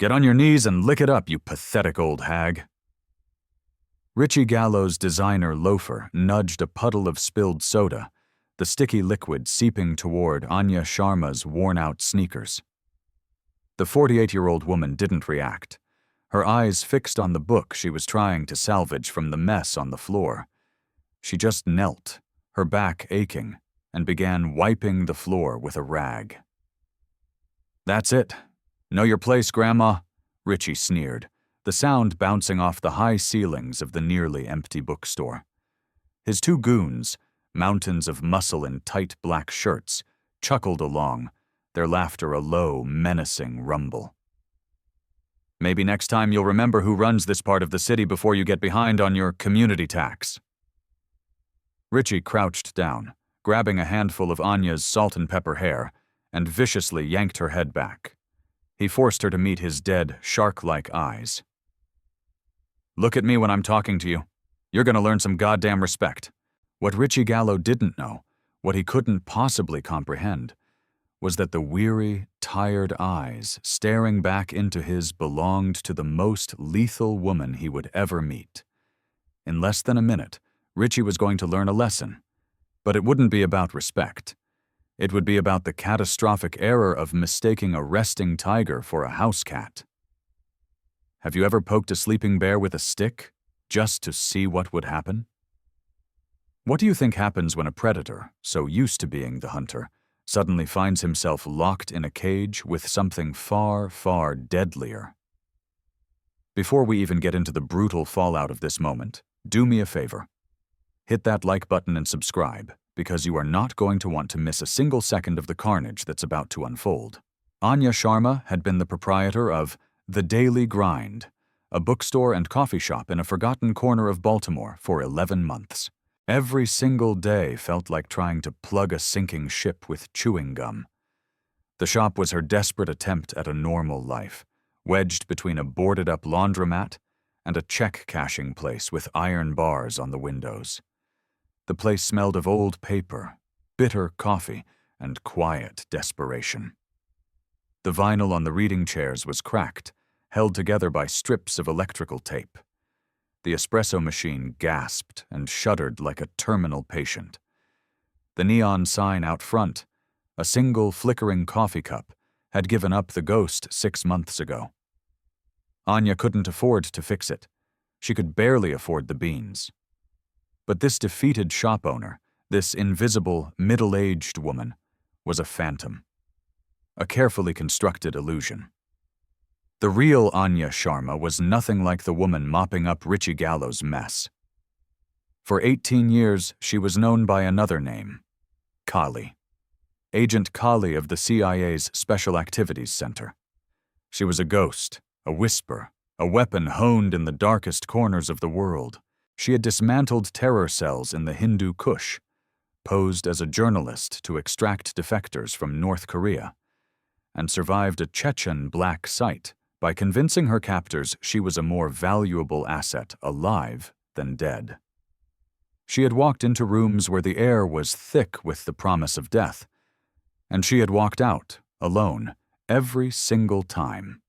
Get on your knees and lick it up, you pathetic old hag. Richie Gallo's designer loafer nudged a puddle of spilled soda, the sticky liquid seeping toward Anya Sharma's worn-out sneakers. The 48-year-old woman didn't react, her eyes fixed on the book she was trying to salvage from the mess on the floor. She just knelt, her back aching, and began wiping the floor with a rag. "That's it. Know your place, Grandma," Richie sneered, the sound bouncing off the high ceilings of the nearly empty bookstore. His two goons, mountains of muscle in tight black shirts, chuckled along, their laughter a low, menacing rumble. "Maybe next time you'll remember who runs this part of the city before you get behind on your community tax." Richie crouched down, grabbing a handful of Anya's salt and pepper hair, and viciously yanked her head back. He forced her to meet his dead, shark-like eyes. "Look at me when I'm talking to you. You're gonna learn some goddamn respect." What Richie Gallo didn't know, what he couldn't possibly comprehend, was that the weary, tired eyes staring back into his belonged to the most lethal woman he would ever meet. In less than a minute, Richie was going to learn a lesson, but it wouldn't be about respect. It would be about the catastrophic error of mistaking a resting tiger for a house cat. Have you ever poked a sleeping bear with a stick, just to see what would happen? What do you think happens when a predator, so used to being the hunter, suddenly finds himself locked in a cage with something far, far deadlier? Before we even get into the brutal fallout of this moment, do me a favor. Hit that like button and subscribe, because you are not going to want to miss a single second of the carnage that's about to unfold. Anya Sharma had been the proprietor of The Daily Grind, a bookstore and coffee shop in a forgotten corner of Baltimore, for 11 months. Every single day felt like trying to plug a sinking ship with chewing gum. The shop was her desperate attempt at a normal life, wedged between a boarded-up laundromat and a check-cashing place with iron bars on the windows. The place smelled of old paper, bitter coffee, and quiet desperation. The vinyl on the reading chairs was cracked, held together by strips of electrical tape. The espresso machine gasped and shuddered like a terminal patient. The neon sign out front, a single flickering coffee cup, had given up the ghost 6 months ago. Anya couldn't afford to fix it. She could barely afford the beans. But this defeated shop owner, this invisible, middle-aged woman, was a phantom. A carefully constructed illusion. The real Anya Sharma was nothing like the woman mopping up Richie Gallo's mess. For 18 years, she was known by another name, Kali. Agent Kali of the CIA's Special Activities Center. She was a ghost, a whisper, a weapon honed in the darkest corners of the world. She had dismantled terror cells in the Hindu Kush, posed as a journalist to extract defectors from North Korea, and survived a Chechen black site by convincing her captors she was a more valuable asset alive than dead. She had walked into rooms where the air was thick with the promise of death, and she had walked out, alone, every single time.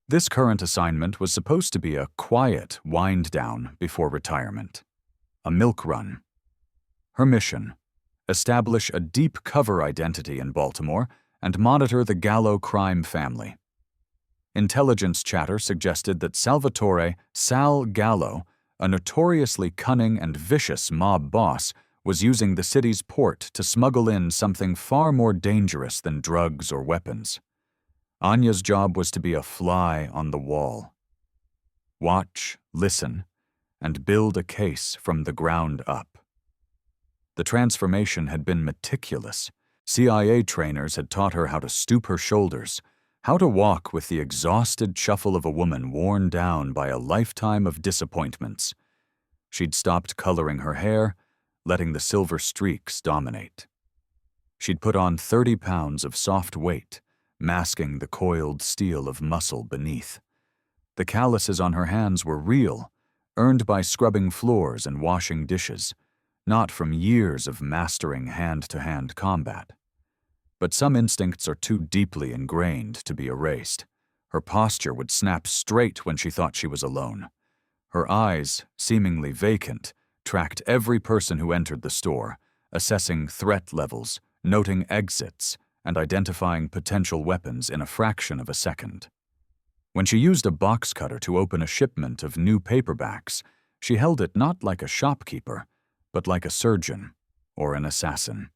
This current assignment was supposed to be a quiet wind-down before retirement, a milk run. Her mission: establish a deep cover identity in Baltimore and monitor the Gallo crime family. Intelligence chatter suggested that Salvatore Sal Gallo, a notoriously cunning and vicious mob boss, was using the city's port to smuggle in something far more dangerous than drugs or weapons. Anya's job was to be a fly on the wall. Watch, listen, and build a case from the ground up. The transformation had been meticulous. CIA trainers had taught her how to stoop her shoulders, how to walk with the exhausted shuffle of a woman worn down by a lifetime of disappointments. She'd stopped coloring her hair, letting the silver streaks dominate. She'd put on 30 pounds of soft weight, masking the coiled steel of muscle beneath. The calluses on her hands were real, earned by scrubbing floors and washing dishes, not from years of mastering hand-to-hand combat. But some instincts are too deeply ingrained to be erased. Her posture would snap straight when she thought she was alone. Her eyes, seemingly vacant, tracked every person who entered the store, assessing threat levels, noting exits, and identifying potential weapons in a fraction of a second. When she used a box cutter to open a shipment of new paperbacks, she held it not like a shopkeeper, but like a surgeon or an assassin.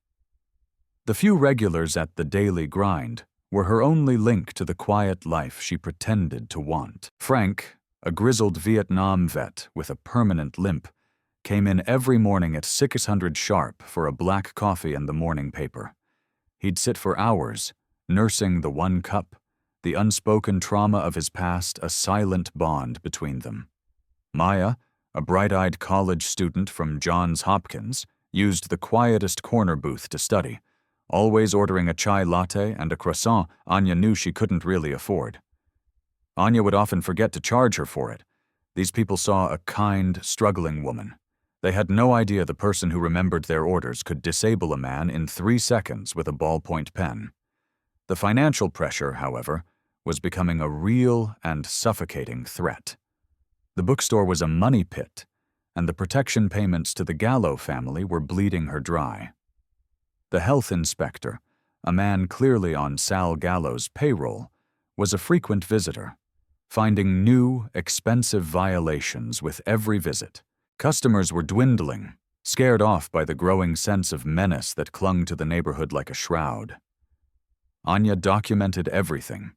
The few regulars at the daily grind were her only link to the quiet life she pretended to want. Frank, a grizzled Vietnam vet with a permanent limp, came in every morning at 600 sharp for a black coffee and the morning paper. He'd sit for hours, nursing the one cup, the unspoken trauma of his past a silent bond between them. Maya, a bright-eyed college student from Johns Hopkins, used the quietest corner booth to study, always ordering a chai latte and a croissant Anya knew she couldn't really afford. Anya would often forget to charge her for it. These people saw a kind, struggling woman. They had no idea the person who remembered their orders could disable a man in 3 seconds with a ballpoint pen. The financial pressure, however, was becoming a real and suffocating threat. The bookstore was a money pit, and the protection payments to the Gallo family were bleeding her dry. The health inspector, a man clearly on Sal Gallo's payroll, was a frequent visitor, finding new, expensive violations with every visit. Customers were dwindling, scared off by the growing sense of menace that clung to the neighborhood like a shroud. Anya documented everything.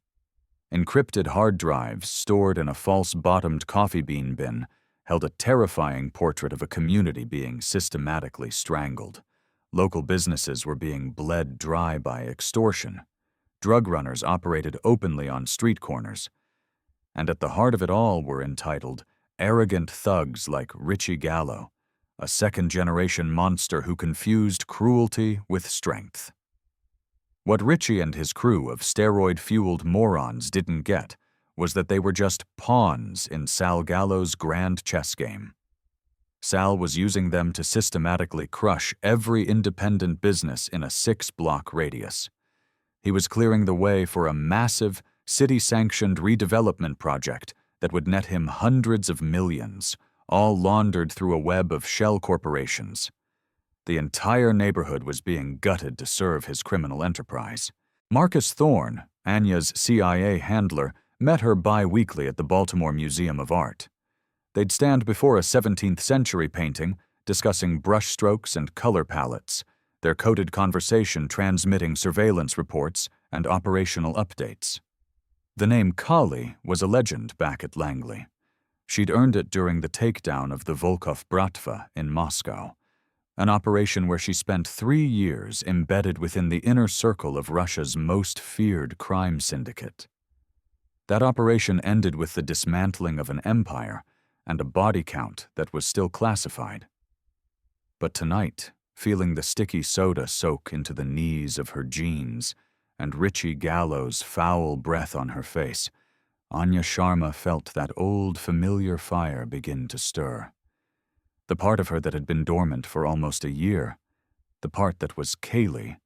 Encrypted hard drives stored in a false-bottomed coffee bean bin held a terrifying portrait of a community being systematically strangled. Local businesses were being bled dry by extortion. Drug runners operated openly on street corners. And at the heart of it all were entitled arrogant thugs like Richie Gallo, a second-generation monster who confused cruelty with strength. What Richie and his crew of steroid-fueled morons didn't get was that they were just pawns in Sal Gallo's grand chess game. Sal was using them to systematically crush every independent business in a 6-block radius. He was clearing the way for a massive, city-sanctioned redevelopment project that would net him hundreds of millions, all laundered through a web of shell corporations. The entire neighborhood was being gutted to serve his criminal enterprise. Marcus Thorne, Anya's CIA handler, met her bi-weekly at the Baltimore Museum of Art. They'd stand before a 17th-century painting, discussing brushstrokes and color palettes, their coded conversation transmitting surveillance reports and operational updates. The name Kali was a legend back at Langley. She'd earned it during the takedown of the Volkov Bratva in Moscow, an operation where she spent 3 years embedded within the inner circle of Russia's most feared crime syndicate. That operation ended with the dismantling of an empire and a body count that was still classified. But tonight, feeling the sticky soda soak into the knees of her jeans and Richie Gallo's foul breath on her face, Anya Sharma felt that old familiar fire begin to stir. The part of her that had been dormant for almost a year, the part that was Kaylee,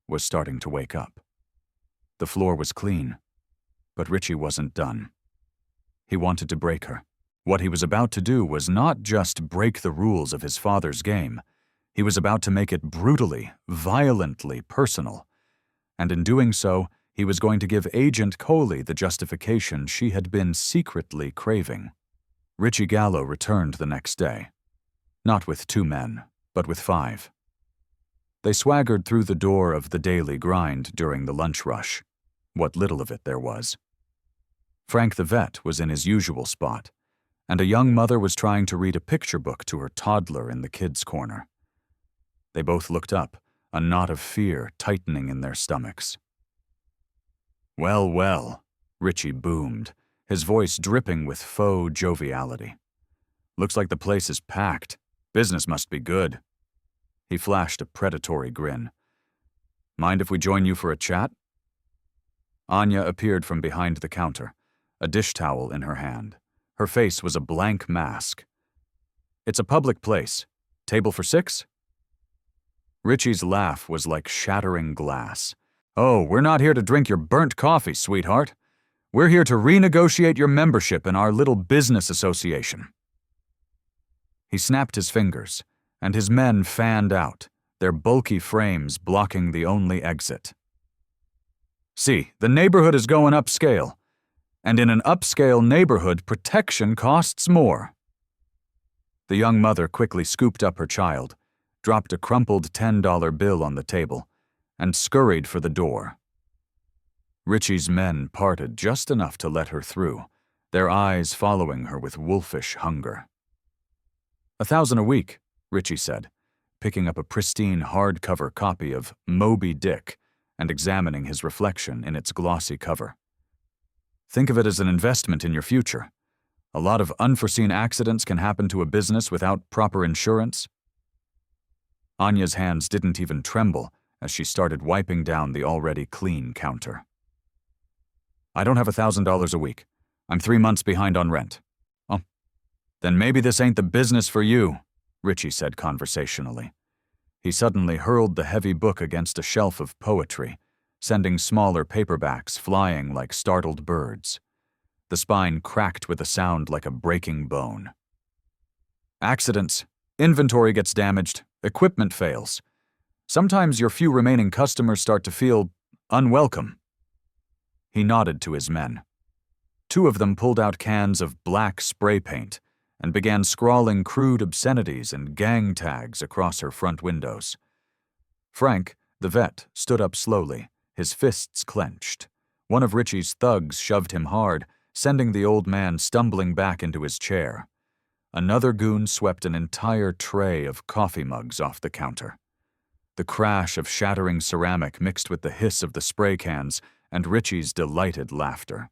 was starting to wake up. The floor was clean, but Richie wasn't done. He wanted to break her. What he was about to do was not just break the rules of his father's game. He was about to make it brutally, violently personal. And in doing so, he was going to give Agent Coley the justification she had been secretly craving. Richie Gallo returned the next day. Not with 2 men, but with 5. They swaggered through the door of the daily grind during the lunch rush, what little of it there was. Frank the vet was in his usual spot, and a young mother was trying to read a picture book to her toddler in the kids' corner. They both looked up, a knot of fear tightening in their stomachs. "Well, well," Richie boomed, his voice dripping with faux joviality. "Looks like the place is packed. Business must be good." He flashed a predatory grin. "Mind if we join you for a chat?" Anya appeared from behind the counter, a dish towel in her hand. Her face was a blank mask. "It's a public place. Table for 6?" Richie's laugh was like shattering glass. "Oh, we're not here to drink your burnt coffee, sweetheart. We're here to renegotiate your membership in our little business association." He snapped his fingers, and his men fanned out, their bulky frames blocking the only exit. "See, the neighborhood is going upscale, and in an upscale neighborhood, protection costs more." The young mother quickly scooped up her child, dropped a crumpled $10 bill on the table, and scurried for the door. Richie's men parted just enough to let her through, their eyes following her with wolfish hunger. $1,000 a week, Richie said, picking up a pristine hardcover copy of Moby Dick and examining his reflection in its glossy cover. "Think of it as an investment in your future. A lot of unforeseen accidents can happen to a business without proper insurance." Anya's hands didn't even tremble as she started wiping down the already clean counter. "I don't have $1,000 a week. I'm 3 months behind on rent." "Oh, then maybe this ain't the business for you," Richie said conversationally. He suddenly hurled the heavy book against a shelf of poetry, sending smaller paperbacks flying like startled birds. The spine cracked with a sound like a breaking bone. "Accidents. Inventory gets damaged. Equipment fails. Sometimes your few remaining customers start to feel unwelcome." He nodded to his men. 2 of them pulled out cans of black spray paint and began scrawling crude obscenities and gang tags across her front windows. Frank, the vet, stood up slowly, his fists clenched. One of Richie's thugs shoved him hard, sending the old man stumbling back into his chair. Another goon swept an entire tray of coffee mugs off the counter. The crash of shattering ceramic mixed with the hiss of the spray cans and Richie's delighted laughter.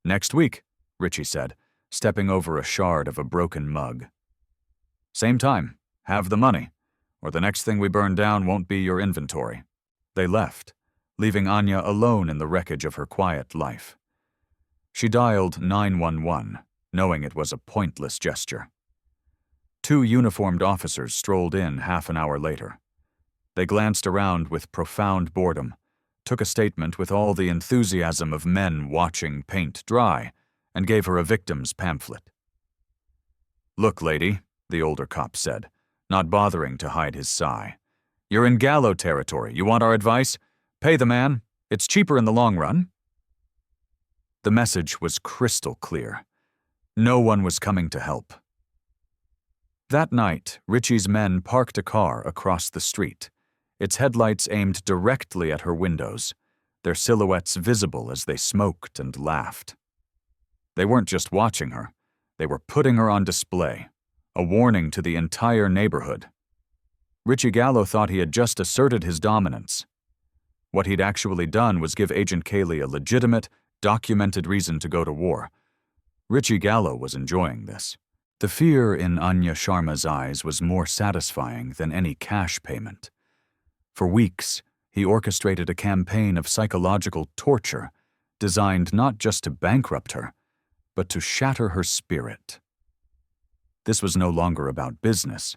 "Next week," Richie said, stepping over a shard of a broken mug. "Same time, have the money, or the next thing we burn down won't be your inventory." They left, leaving Anya alone in the wreckage of her quiet life. She dialed 911, knowing it was a pointless gesture. 2 uniformed officers strolled in half an hour later. They glanced around with profound boredom, took a statement with all the enthusiasm of men watching paint dry, and gave her a victim's pamphlet. "Look, lady," the older cop said, not bothering to hide his sigh. "You're in Gallo territory. You want our advice? Pay the man. It's cheaper in the long run." The message was crystal clear. No one was coming to help. That night, Richie's men parked a car across the street, its headlights aimed directly at her windows, their silhouettes visible as they smoked and laughed. They weren't just watching her, they were putting her on display, a warning to the entire neighborhood. Richie Gallo thought he had just asserted his dominance. What he'd actually done was give Agent Cayley a legitimate, documented reason to go to war. Richie Gallo was enjoying this. The fear in Anya Sharma's eyes was more satisfying than any cash payment. For weeks, he orchestrated a campaign of psychological torture designed not just to bankrupt her, but to shatter her spirit. This was no longer about business.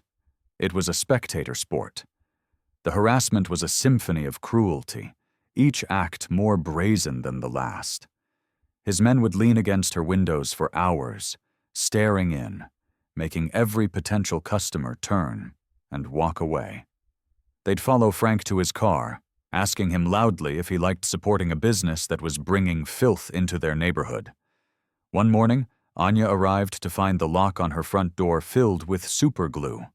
It was a spectator sport. The harassment was a symphony of cruelty, each act more brazen than the last. His men would lean against her windows for hours, staring in, making every potential customer turn and walk away. They'd follow Frank to his car, asking him loudly if he liked supporting a business that was bringing filth into their neighborhood. One morning, Anya arrived to find the lock on her front door filled with super glue.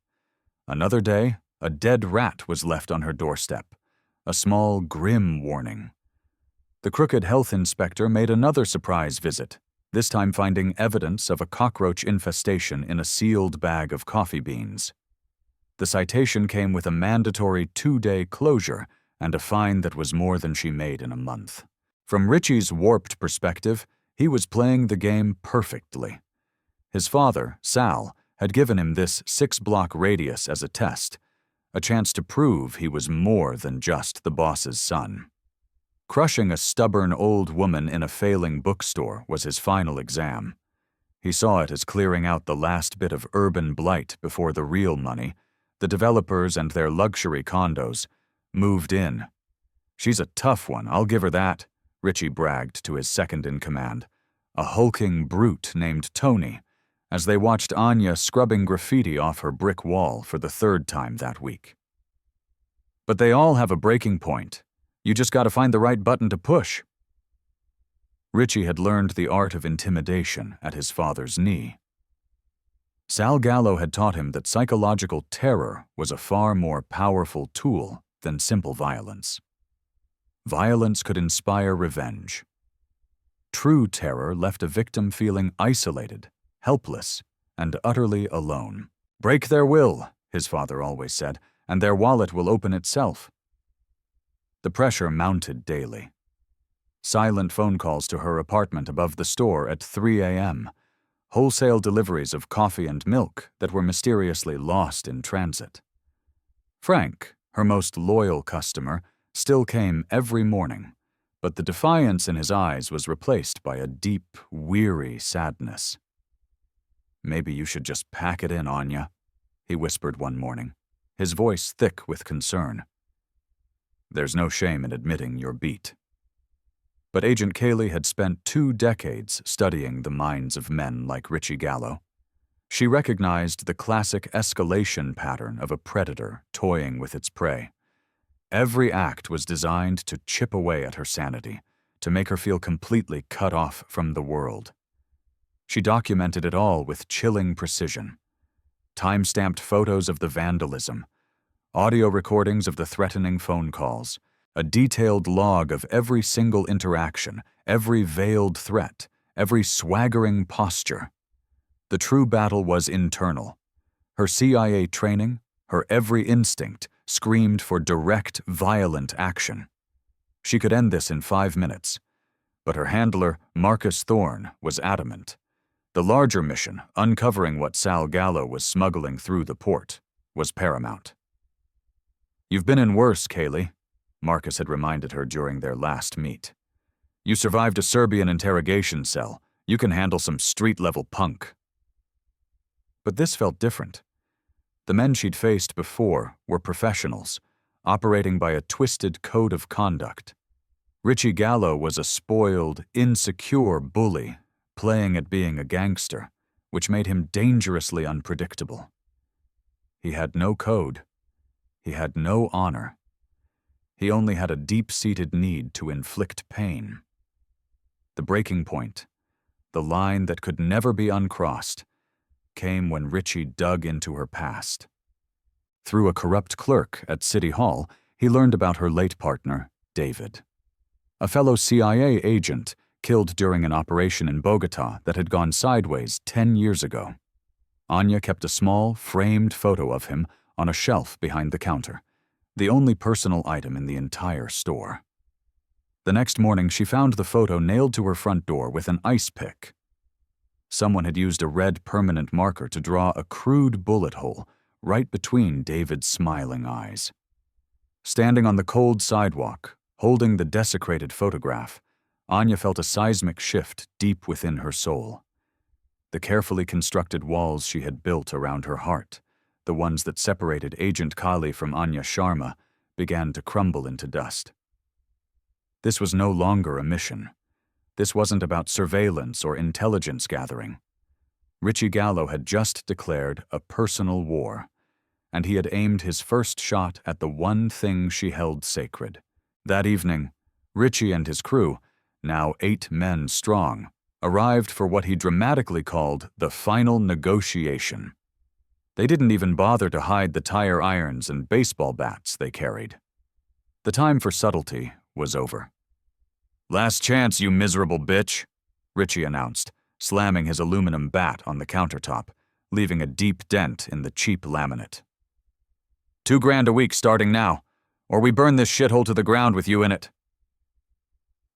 Another day, a dead rat was left on her doorstep, a small, grim warning. The crooked health inspector made another surprise visit, this time finding evidence of a cockroach infestation in a sealed bag of coffee beans. The citation came with a mandatory 2-day closure and a fine that was more than she made in a month. From Richie's warped perspective, he was playing the game perfectly. His father, Sal, had given him this 6-block radius as a test, a chance to prove he was more than just the boss's son. Crushing a stubborn old woman in a failing bookstore was his final exam. He saw it as clearing out the last bit of urban blight before the real money, the developers and their luxury condos, moved in. "She's a tough one, I'll give her that," Richie bragged to his second-in-command, a hulking brute named Tony, as they watched Anya scrubbing graffiti off her brick wall for the third time that week. But they all have a breaking point. You just gotta find the right button to push. Richie had learned the art of intimidation at his father's knee. Sal Gallo had taught him that psychological terror was a far more powerful tool than simple violence. Violence could inspire revenge. True terror left a victim feeling isolated, helpless, and utterly alone. "Break their will," his father always said, "and their wallet will open itself." The pressure mounted daily. Silent phone calls to her apartment above the store at 3 a.m., wholesale deliveries of coffee and milk that were mysteriously lost in transit. Frank, her most loyal customer, still came every morning, but the defiance in his eyes was replaced by a deep, weary sadness. "Maybe you should just pack it in, Anya," he whispered one morning, his voice thick with concern. "There's no shame in admitting you're beat." But Agent Cayley had spent 2 decades studying the minds of men like Richie Gallo. She recognized the classic escalation pattern of a predator toying with its prey. Every act was designed to chip away at her sanity, to make her feel completely cut off from the world. She documented it all with chilling precision. Time-stamped photos of the vandalism, audio recordings of the threatening phone calls, a detailed log of every single interaction, every veiled threat, every swaggering posture. The true battle was internal. Her CIA training, her every instinct, screamed for direct, violent action. She could end this in 5 minutes, but her handler, Marcus Thorne, was adamant. The larger mission, uncovering what Sal Gallo was smuggling through the port, was paramount. "You've been in worse, Cayley," Marcus had reminded her during their last meet. "You survived a Serbian interrogation cell. You can handle some street-level punk." But this felt different. The men she'd faced before were professionals, operating by a twisted code of conduct. Richie Gallo was a spoiled, insecure bully, playing at being a gangster, which made him dangerously unpredictable. He had no code. He had no honor. He only had a deep-seated need to inflict pain. The breaking point, the line that could never be uncrossed, came when Richie dug into her past. Through a corrupt clerk at City Hall, he learned about her late partner, David. A fellow CIA agent killed during an operation in Bogota that had gone sideways 10 years ago. Anya kept a small, framed photo of him on a shelf behind the counter, the only personal item in the entire store. The next morning, she found the photo nailed to her front door with an ice pick. Someone had used a red permanent marker to draw a crude bullet hole right between David's smiling eyes. Standing on the cold sidewalk, holding the desecrated photograph, Anya felt a seismic shift deep within her soul. The carefully constructed walls she had built around her heart, the ones that separated Agent Kali from Anya Sharma, began to crumble into dust. This was no longer a mission. This wasn't about surveillance or intelligence gathering. Richie Gallo had just declared a personal war, and he had aimed his first shot at the one thing she held sacred. That evening, Richie and his crew, now 8 men strong, arrived for what he dramatically called the final negotiation. They didn't even bother to hide the tire irons and baseball bats they carried. The time for subtlety was over. "Last chance, you miserable bitch," Richie announced, slamming his aluminum bat on the countertop, leaving a deep dent in the cheap laminate. $2,000 a week starting now, or we burn this shithole to the ground with you in it."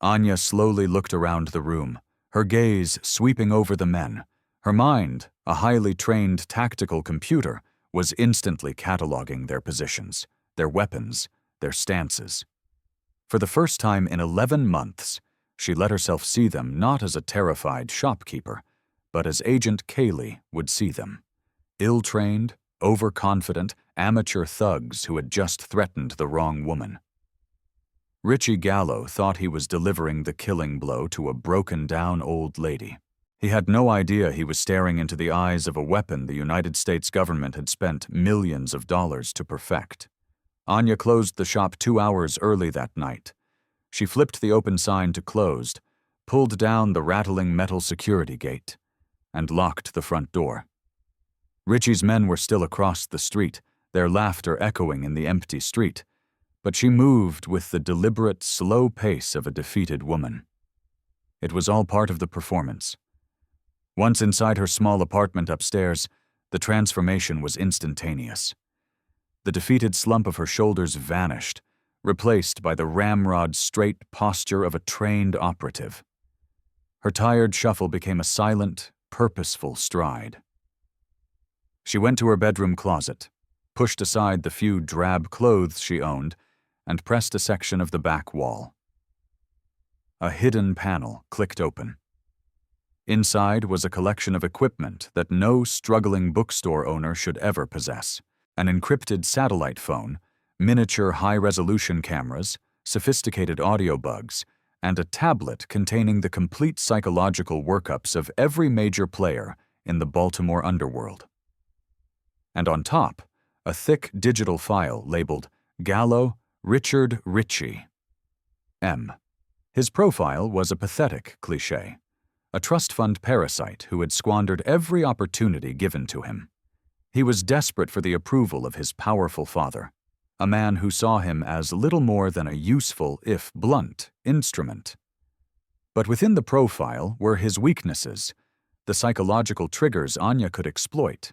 Anya slowly looked around the room, her gaze sweeping over the men. Her mind, a highly trained tactical computer, was instantly cataloging their positions, their weapons, their stances. For the first time in 11 months, she let herself see them not as a terrified shopkeeper, but as Agent Cayley would see them. Ill-trained, overconfident, amateur thugs who had just threatened the wrong woman. Richie Gallo thought he was delivering the killing blow to a broken-down old lady. He had no idea he was staring into the eyes of a weapon the United States government had spent millions of dollars to perfect. Anya closed the shop 2 hours early that night. She flipped the open sign to closed, pulled down the rattling metal security gate, and locked the front door. Richie's men were still across the street, their laughter echoing in the empty street, but she moved with the deliberate, slow pace of a defeated woman. It was all part of the performance. Once inside her small apartment upstairs, the transformation was instantaneous. The defeated slump of her shoulders vanished, replaced by the ramrod straight posture of a trained operative. Her tired shuffle became a silent, purposeful stride. She went to her bedroom closet, pushed aside the few drab clothes she owned, and pressed a section of the back wall. A hidden panel clicked open. Inside was a collection of equipment that no struggling bookstore owner should ever possess: an encrypted satellite phone, miniature high-resolution cameras, sophisticated audio bugs, and a tablet containing the complete psychological workups of every major player in the Baltimore underworld. And on top, a thick digital file labeled Gallo Richard Ritchie. M. His profile was a pathetic cliché, a trust fund parasite who had squandered every opportunity given to him. He was desperate for the approval of his powerful father, a man who saw him as little more than a useful, if blunt, instrument. But within the profile were his weaknesses, the psychological triggers Anya could exploit.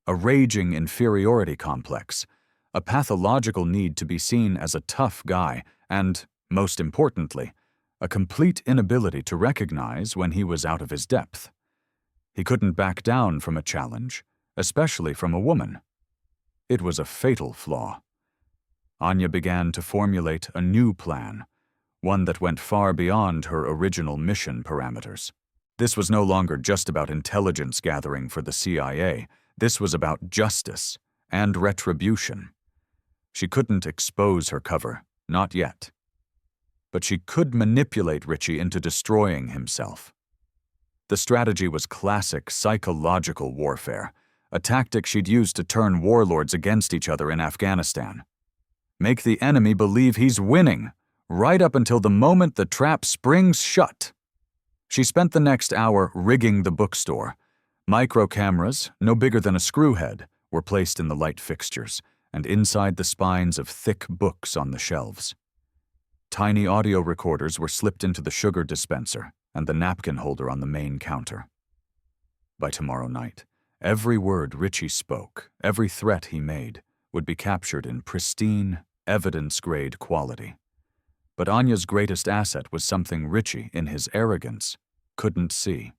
A raging inferiority complex, a pathological need to be seen as a tough guy, and, most importantly, a complete inability to recognize when he was out of his depth. He couldn't back down from a challenge, especially from a woman. It was a fatal flaw. Anya began to formulate a new plan, one that went far beyond her original mission parameters. This was no longer just about intelligence gathering for the CIA. This was about justice and retribution. She couldn't expose her cover, not yet. But she could manipulate Ritchie into destroying himself. The strategy was classic psychological warfare, a tactic she'd used to turn warlords against each other in Afghanistan. Make the enemy believe he's winning, right up until the moment the trap springs shut. She spent the next hour rigging the bookstore. Micro cameras, no bigger than a screw head, were placed in the light fixtures and inside the spines of thick books on the shelves. Tiny audio recorders were slipped into the sugar dispenser and the napkin holder on the main counter. By tomorrow night, every word Ritchie spoke, every threat he made, would be captured in pristine, evidence-grade quality. But Anya's greatest asset was something Ritchie, in his arrogance, couldn't see.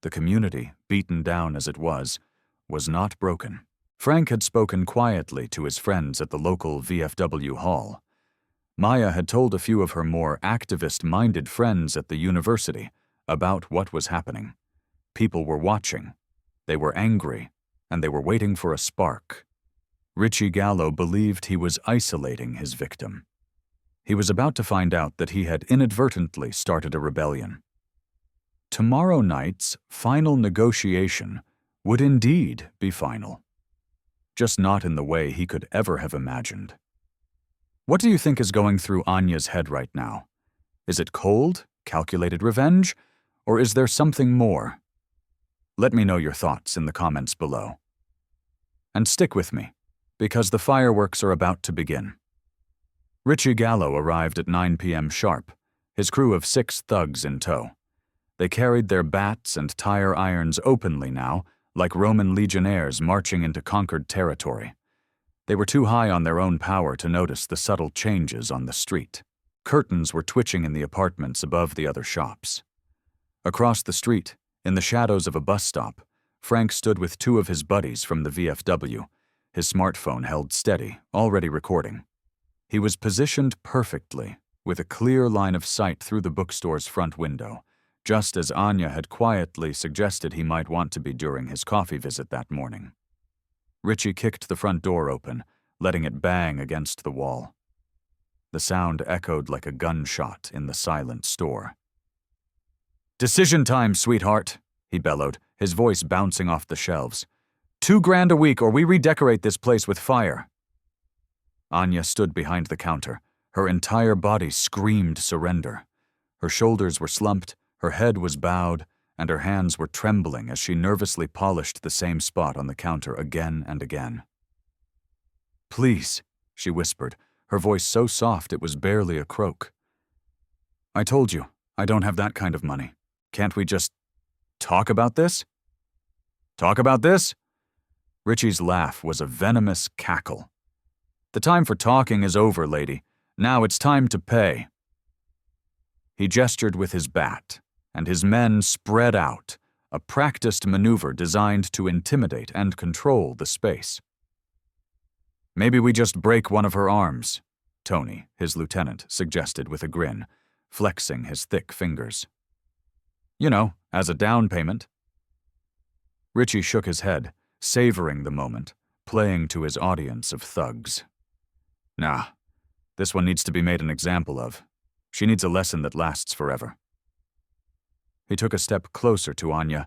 The community, beaten down as it was not broken. Frank had spoken quietly to his friends at the local VFW hall. Maya had told a few of her more activist-minded friends at the university about what was happening. People were watching. They were angry, and they were waiting for a spark. Richie Gallo believed he was isolating his victim. He was about to find out that he had inadvertently started a rebellion. Tomorrow night's final negotiation would indeed be final. Just not in the way he could ever have imagined. What do you think is going through Anya's head right now? Is it cold, calculated revenge, or is there something more? Let me know your thoughts in the comments below. And stick with me, because the fireworks are about to begin. Richie Gallo arrived at 9 p.m. sharp, his crew of 6 thugs in tow. They carried their bats and tire irons openly now, like Roman legionnaires marching into conquered territory. They were too high on their own power to notice the subtle changes on the street. Curtains were twitching in the apartments above the other shops. Across the street, in the shadows of a bus stop, Frank stood with 2 of his buddies from the VFW, his smartphone held steady, already recording. He was positioned perfectly, with a clear line of sight through the bookstore's front window, just as Anya had quietly suggested he might want to be during his coffee visit that morning. Richie kicked the front door open, letting it bang against the wall. The sound echoed like a gunshot in the silent store. "Decision time, sweetheart," he bellowed, his voice bouncing off the shelves. $2,000 a week or we redecorate this place with fire." Anya stood behind the counter. Her entire body screamed surrender. Her shoulders were slumped, her head was bowed, and her hands were trembling as she nervously polished the same spot on the counter again and again. "Please," she whispered, her voice so soft it was barely a croak. "I told you, I don't have that kind of money. Can't we just talk about this?" "Talk about this?" Richie's laugh was a venomous cackle. "The time for talking is over, lady. Now it's time to pay." He gestured with his bat, and his men spread out, a practiced maneuver designed to intimidate and control the space. "Maybe we just break one of her arms," Tony, his lieutenant, suggested with a grin, flexing his thick fingers. "You know, as a down payment." Richie shook his head, savoring the moment, playing to his audience of thugs. "Nah, this one needs to be made an example of. She needs a lesson that lasts forever." He took a step closer to Anya,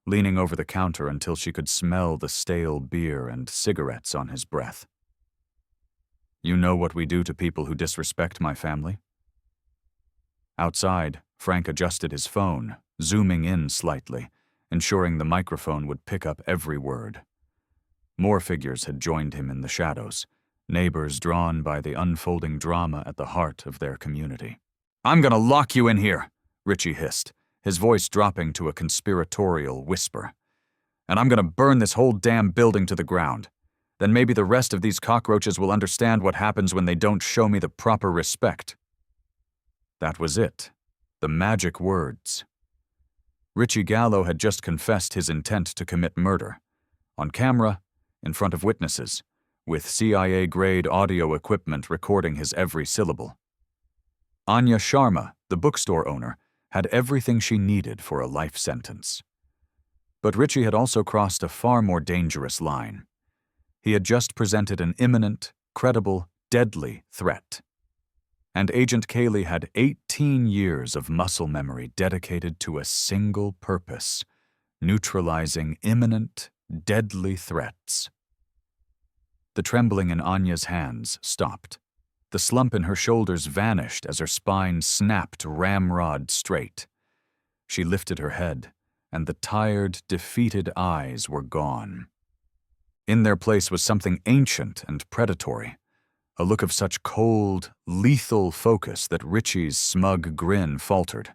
leaning over the counter until she could smell the stale beer and cigarettes on his breath. "You know what we do to people who disrespect my family?" Outside, Frank adjusted his phone, zooming in slightly, ensuring the microphone would pick up every word. More figures had joined him in the shadows, neighbors drawn by the unfolding drama at the heart of their community. "I'm gonna lock you in here," Richie hissed, his voice dropping to a conspiratorial whisper. "And I'm gonna burn this whole damn building to the ground. Then maybe the rest of these cockroaches will understand what happens when they don't show me the proper respect." That was it. The magic words. Richie Gallo had just confessed his intent to commit murder. On camera, in front of witnesses, with CIA-grade audio equipment recording his every syllable. Anya Sharma, the bookstore owner, had everything she needed for a life sentence. But Richie had also crossed a far more dangerous line. He had just presented an imminent, credible, deadly threat. And Agent Cayley had 18 years of muscle memory dedicated to a single purpose: neutralizing imminent, deadly threats. The trembling in Anya's hands stopped. The slump in her shoulders vanished as her spine snapped ramrod straight. She lifted her head, and the tired, defeated eyes were gone. In their place was something ancient and predatory, a look of such cold, lethal focus that Richie's smug grin faltered.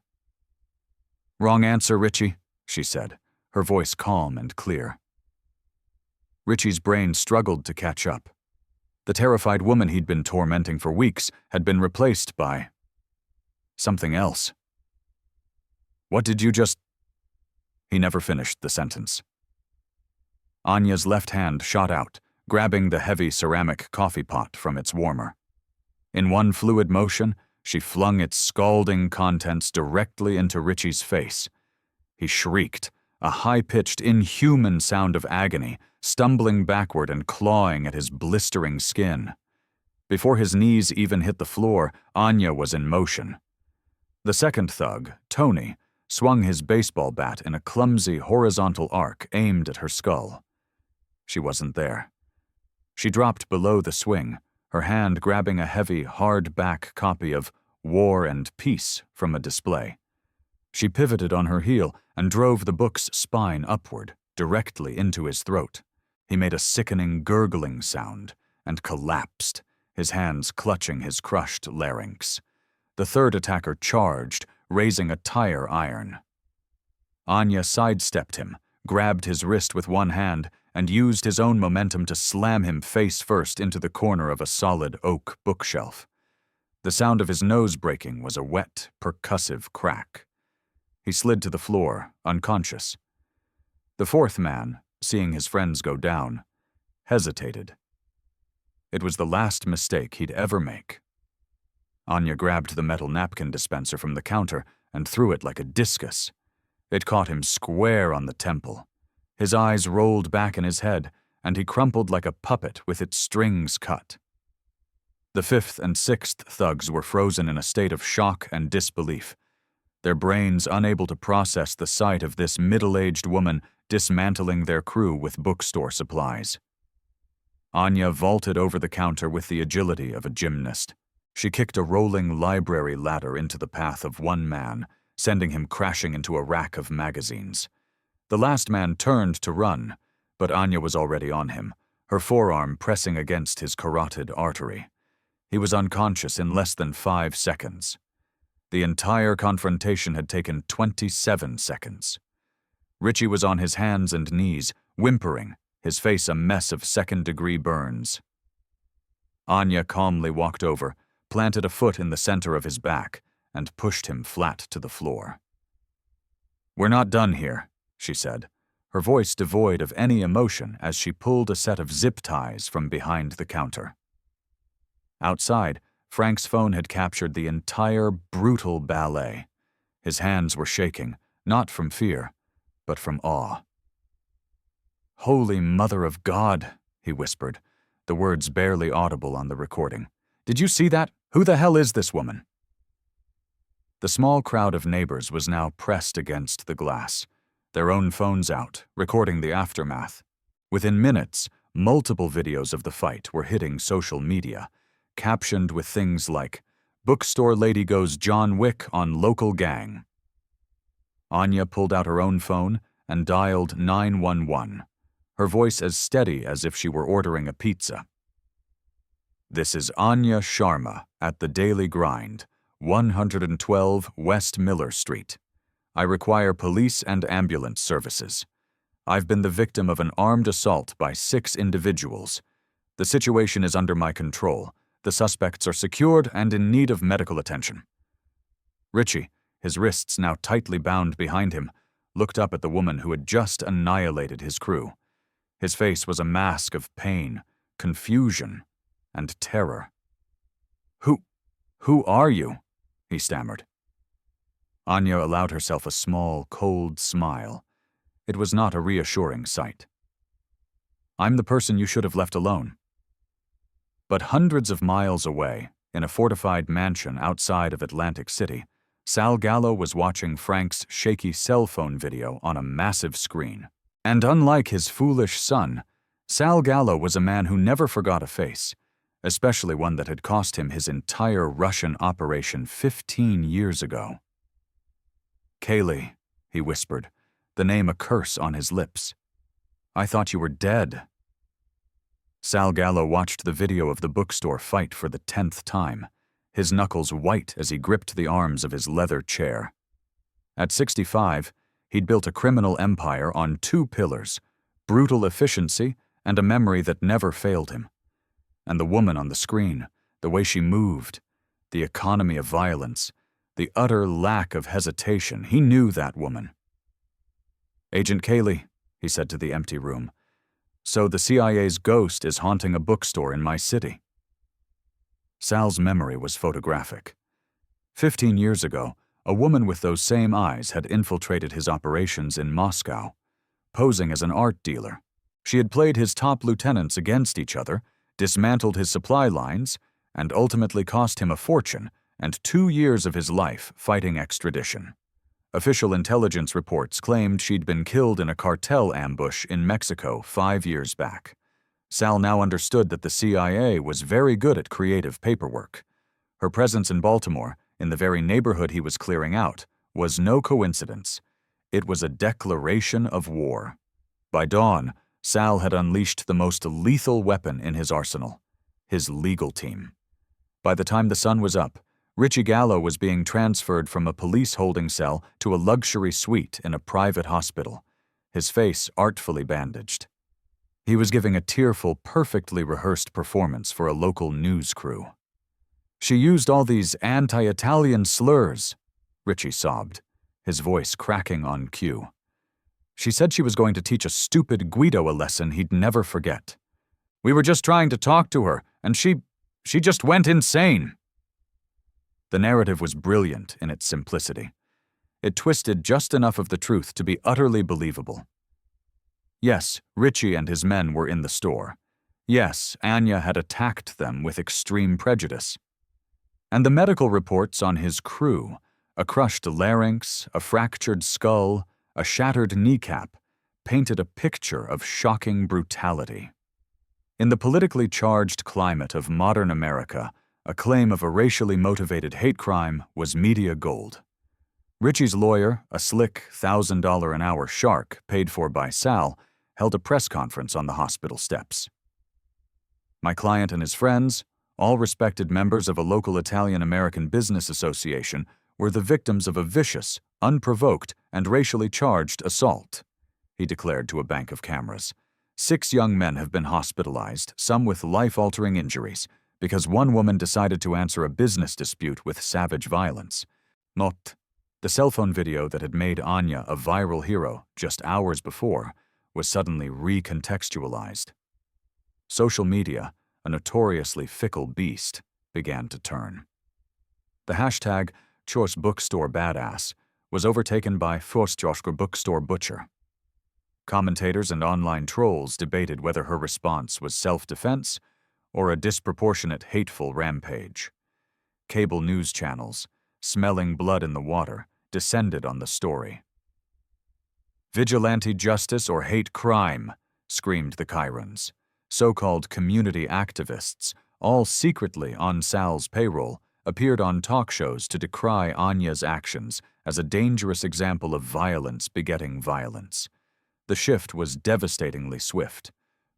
"Wrong answer, Richie," she said, her voice calm and clear. Richie's brain struggled to catch up. The terrified woman he'd been tormenting for weeks had been replaced by something else. "What did you just—" He never finished the sentence. Anya's left hand shot out, grabbing the heavy ceramic coffee pot from its warmer. In one fluid motion, she flung its scalding contents directly into Richie's face. He shrieked, a high-pitched, inhuman sound of agony, stumbling backward and clawing at his blistering skin. Before his knees even hit the floor, Anya was in motion. The second thug, Tony, swung his baseball bat in a clumsy horizontal arc aimed at her skull. She wasn't there. She dropped below the swing, her hand grabbing a heavy, hard-back copy of War and Peace from a display. She pivoted on her heel and drove the book's spine upward, directly into his throat. He made a sickening, gurgling sound and collapsed, his hands clutching his crushed larynx. The third attacker charged, raising a tire iron. Anya sidestepped him, grabbed his wrist with one hand, and used his own momentum to slam him face first into the corner of a solid oak bookshelf. The sound of his nose breaking was a wet, percussive crack. He slid to the floor, unconscious. The fourth man, seeing his friends go down, hesitated. It was the last mistake he'd ever make. Anya grabbed the metal napkin dispenser from the counter and threw it like a discus. It caught him square on the temple. His eyes rolled back in his head, and he crumpled like a puppet with its strings cut. The fifth and sixth thugs were frozen in a state of shock and disbelief, their brains unable to process the sight of this middle-aged woman dismantling their crew with bookstore supplies. Anya vaulted over the counter with the agility of a gymnast. She kicked a rolling library ladder into the path of one man, sending him crashing into a rack of magazines. The last man turned to run, but Anya was already on him, her forearm pressing against his carotid artery. He was unconscious in less than 5 seconds. The entire confrontation had taken 27 seconds. Richie was on his hands and knees, whimpering, his face a mess of second-degree burns. Anya calmly walked over, planted a foot in the center of his back, and pushed him flat to the floor. "We're not done here," she said, her voice devoid of any emotion as she pulled a set of zip ties from behind the counter. Outside, Frank's phone had captured the entire brutal ballet. His hands were shaking, not from fear, but from awe. "Holy Mother of God," he whispered, the words barely audible on the recording. "Did you see that? Who the hell is this woman?" The small crowd of neighbors was now pressed against the glass, their own phones out, recording the aftermath. Within minutes, multiple videos of the fight were hitting social media, captioned with things like, "Bookstore lady goes John Wick on local gang." Anya pulled out her own phone and dialed 911, her voice as steady as if she were ordering a pizza. "This is Anya Sharma at the Daily Grind, 112 West Miller Street. I require police and ambulance services. I've been the victim of an armed assault by 6 individuals. The situation is under my control. The suspects are secured and in need of medical attention." Richie, his wrists now tightly bound behind him, looked up at the woman who had just annihilated his crew. His face was a mask of pain, confusion, and terror. Who are you?" he stammered. Anya allowed herself a small, cold smile. It was not a reassuring sight. "I'm the person you should have left alone." But hundreds of miles away, in a fortified mansion outside of Atlantic City, Sal Gallo was watching Frank's shaky cell phone video on a massive screen. And unlike his foolish son, Sal Gallo was a man who never forgot a face, especially one that had cost him his entire Russian operation 15 years ago. "Kaylee," he whispered, the name a curse on his lips. "I thought you were dead." Sal Gallo watched the video of the bookstore fight for the 10th time, his knuckles white as he gripped the arms of his leather chair. At 65, he'd built a criminal empire on 2 pillars, brutal efficiency and a memory that never failed him. And the woman on the screen, the way she moved, the economy of violence, the utter lack of hesitation, he knew that woman. "Agent Kaylee," he said to the empty room, "so the CIA's ghost is haunting a bookstore in my city." Sal's memory was photographic. 15 years ago, a woman with those same eyes had infiltrated his operations in Moscow, posing as an art dealer. She had played his top lieutenants against each other, dismantled his supply lines, and ultimately cost him a fortune and 2 years of his life fighting extradition. Official intelligence reports claimed she'd been killed in a cartel ambush in Mexico 5 years back. Sal now understood that the CIA was very good at creative paperwork. Her presence in Baltimore, in the very neighborhood he was clearing out, was no coincidence. It was a declaration of war. By dawn, Sal had unleashed the most lethal weapon in his arsenal, his legal team. By the time the sun was up, Richie Gallo was being transferred from a police holding cell to a luxury suite in a private hospital, his face artfully bandaged. He was giving a tearful, perfectly rehearsed performance for a local news crew. "She used all these anti-Italian slurs," Richie sobbed, his voice cracking on cue. "She said she was going to teach a stupid Guido a lesson he'd never forget. We were just trying to talk to her, and she just went insane." The narrative was brilliant in its simplicity. It twisted just enough of the truth to be utterly believable. Yes, Richie and his men were in the store. Yes, Anya had attacked them with extreme prejudice. And the medical reports on his crew, a crushed larynx, a fractured skull, a shattered kneecap, painted a picture of shocking brutality. In the politically charged climate of modern America, a claim of a racially motivated hate crime was media gold. Richie's lawyer, a slick $1,000-an-hour shark paid for by Sal, held a press conference on the hospital steps. My client and his friends, all respected members of a local Italian-American business association, were the victims of a vicious, unprovoked, and racially charged assault, he declared to a bank of cameras. 6 young men have been hospitalized, some with life-altering injuries, because one woman decided to answer a business dispute with savage violence. Not. The cell phone video that had made Anya a viral hero just hours before was suddenly recontextualized. Social media, a notoriously fickle beast, began to turn. The hashtag Chos Bookstore Badass was overtaken by Forstjosker Bookstore Butcher. Commentators and online trolls debated whether her response was self-defense or a disproportionate hateful rampage. Cable news channels, smelling blood in the water, descended on the story. Vigilante justice or hate crime, screamed the Chirons. So-called community activists, all secretly on Sal's payroll, appeared on talk shows to decry Anya's actions as a dangerous example of violence begetting violence. The shift was devastatingly swift.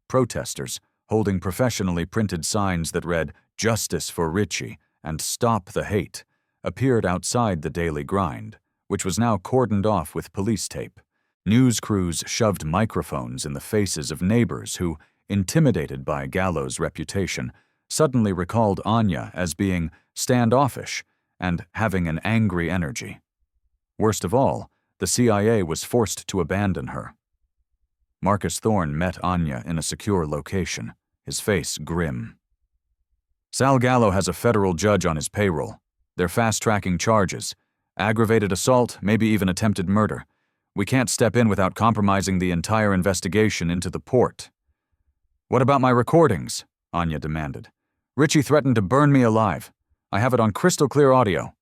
Protesters, holding professionally printed signs that read, "Justice for Richie" and "Stop the Hate," appeared outside the daily grind, which was now cordoned off with police tape. News crews shoved microphones in the faces of neighbors who, intimidated by Gallo's reputation, suddenly recalled Anya as being standoffish and having an angry energy. Worst of all, the CIA was forced to abandon her. Marcus Thorne met Anya in a secure location, his face grim. Sal Gallo has a federal judge on his payroll. They're fast-tracking charges. Aggravated assault, maybe even attempted murder. We can't step in without compromising the entire investigation into the port. What about my recordings? Anya demanded. Richie threatened to burn me alive. I have it on crystal-clear audio.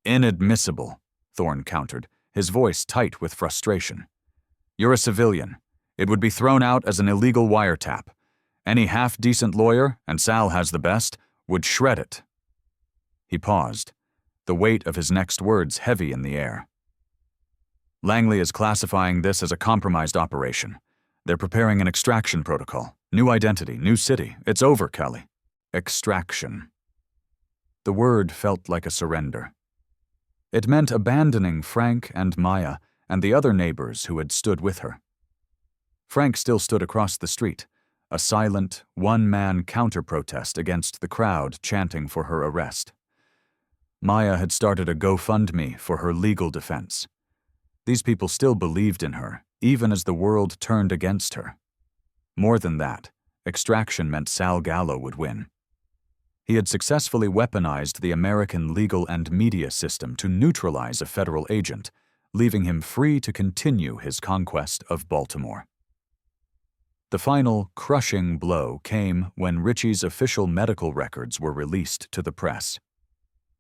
Inadmissible, Thorne countered, his voice tight with frustration. You're a civilian. It would be thrown out as an illegal wiretap. Any half-decent lawyer, and Sal has the best, would shred it. He paused, the weight of his next words heavy in the air. Langley is classifying this as a compromised operation. They're preparing an extraction protocol. New identity, new city. It's over, Kelly. Extraction. The word felt like a surrender. It meant abandoning Frank and Maya and the other neighbors who had stood with her. Frank still stood across the street, a silent, one-man counter-protest against the crowd chanting for her arrest. Maya had started a GoFundMe for her legal defense. These people still believed in her, even as the world turned against her. More than that, extraction meant Sal Gallo would win. He had successfully weaponized the American legal and media system to neutralize a federal agent, leaving him free to continue his conquest of Baltimore. The final, crushing blow came when Richie's official medical records were released to the press.